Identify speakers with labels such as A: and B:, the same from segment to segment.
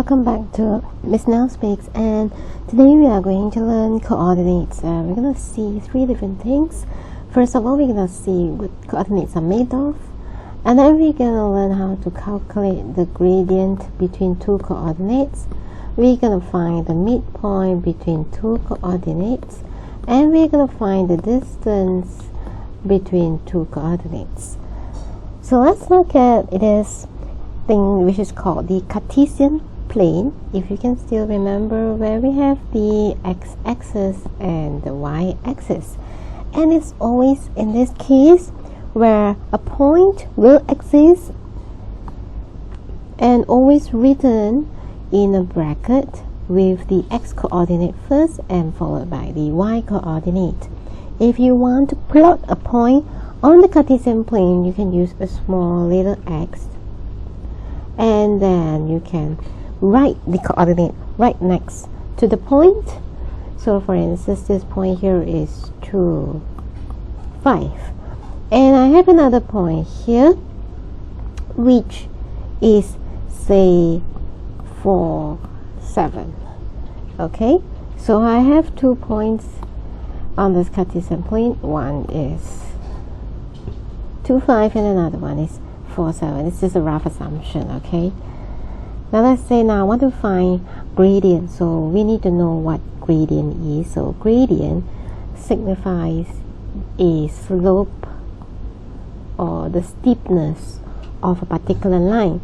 A: Welcome back to Miss Now Speaks, and today we are going to learn coordinates. We're going to see three different things. First of all, we're going to see what coordinates are made of, and then we're going to learn how to calculate the gradient between two coordinates. We're going to find the midpoint between two coordinates, and we're going to find the distance between two coordinates. So let's look at this thing which is called the Cartesian plane. If you can still remember, where we have the x-axis and the y-axis, and it's always in this case where a point will exist and always written in a bracket with the x coordinate first and followed by the y coordinate. If you want to plot a point on the Cartesian plane, you can use a small little x, and then you can write the coordinate right next to the point. So for instance, this point here is 2, 5, and I have another point here which is, say, 4, 7. Okay, so I have 2 points on this Cartesian plane. One is 2, 5, and another one is 4, 7. It's just a rough assumption. Okay, now let's say now I want to find gradient, so we need to know what gradient is. So gradient signifies a slope or the steepness of a particular line.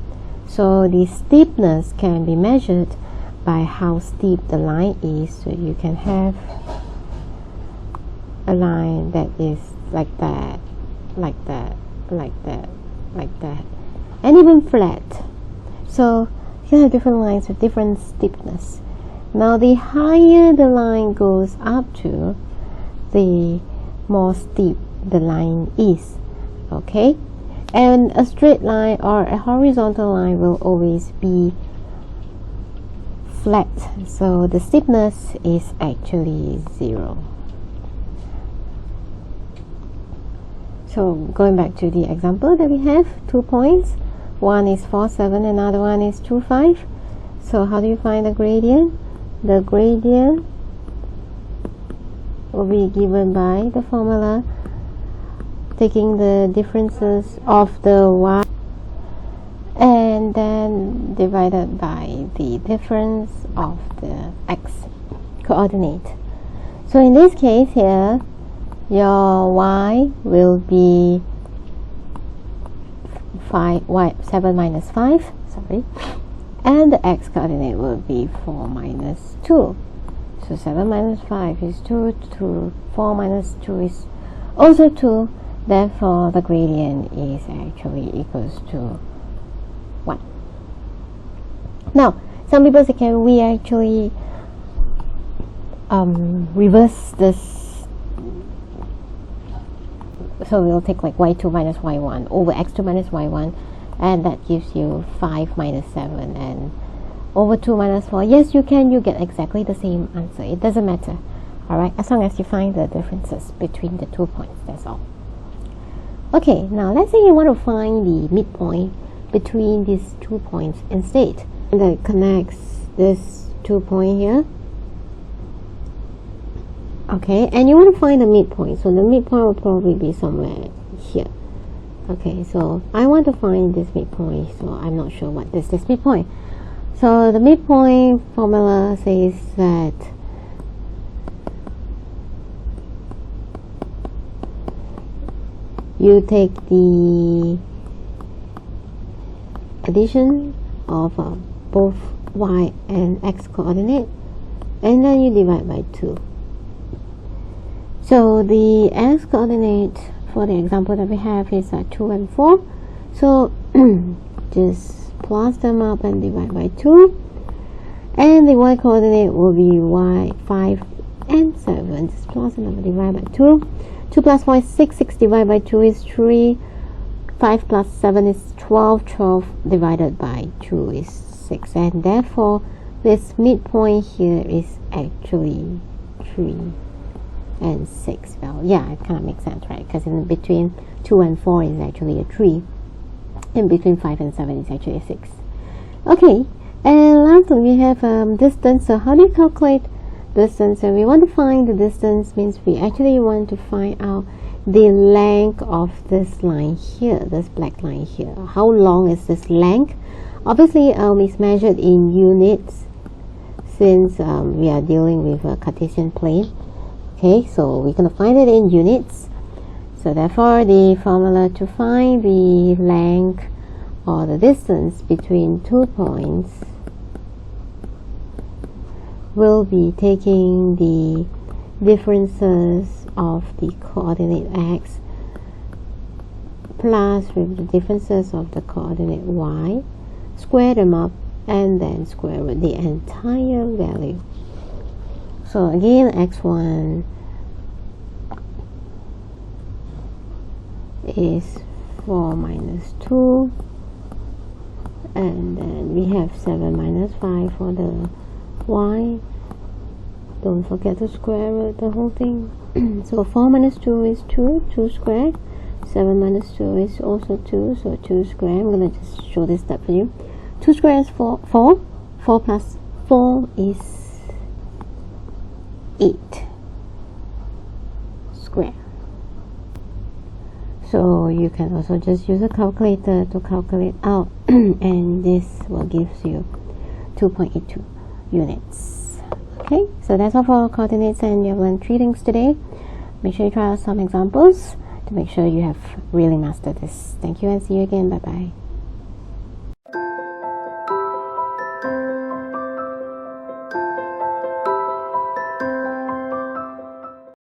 A: So the steepness can be measured by how steep the line is. So you can have a line that is like that, like that, like that, like that, and even flat. So you can have different lines with different steepness. Now the higher the line goes up to, the more steep the line is. Okay, and a straight line or a horizontal line will always be flat, so the steepness is actually 0. So going back to the example that we have, 2 points, one is 4, 7, another one is 2, 5. So how do you find the gradient? The gradient will be given by the formula taking the differences of the y and then divided by the difference of the x coordinate. So in this case here, your y will be 7 minus 5, sorry, and the x coordinate will be 4 minus 2. So 7 minus 5 is 2, 4 minus 2 is also 2. Therefore, the gradient is actually equals to 1. Now, some people say, can we actually reverse this? So we'll take like y2 minus y1 over x2 minus y1, and that gives you 5 minus 7, and over 2 minus 4. Yes, you can. You get exactly the same answer. It doesn't matter. Alright, as long as you find the differences between the 2 points, that's all. Okay, now let's say you want to find the midpoint between these 2 points instead. And that connects this 2 point here. Okay, and you want to find the midpoint. So the midpoint will probably be somewhere here. Okay, so I want to find this midpoint, so I'm not sure what is this midpoint. So the midpoint formula says that you take the addition of both y and x coordinate, and then you divide by 2. So the x coordinate for the example that we have is 2 and 4. So just plus them up and divide by 2. And the y coordinate will be 5 and 7. Just plus and divide by 2. 2 plus 4 is 6. 6 divided by 2 is 3. 5 plus 7 is 12. 12 divided by 2 is 6. And therefore, this midpoint here is actually 3 and 6. Well, yeah, it kind of makes sense, right? Because in between 2 and 4 is actually a 3. In between 5 and 7 is actually a 6. Okay, And lastly, we have distance. So how do you calculate distance? So we want to find the distance, means we actually want to find out the length of this line here, this black line here. How long is this length? Obviously, it's measured in units, since we are dealing with a Cartesian plane. Okay, so we're going to find it in units. So therefore, the formula to find the length or the distance between 2 points will be taking the differences of the coordinate x plus with the differences of the coordinate y, square them up, and then square root the entire value. So again, x1 is 4 minus 2, and then we have 7 minus 5 for the y. Don't forget to square root the whole thing. So 4 minus 2 is 2, 2 squared. 7 minus 2 is also 2, so 2 squared. I'm going to just show this step for you. 2 squared is 4, 4 plus 4 is 8 square. So you can also just use a calculator to calculate out and this will give you 2.82 units. Okay, so that's all for coordinates, and you have learned 3 things today. Make sure you try out some examples to make sure you have really mastered this. Thank you and see you again. Bye bye.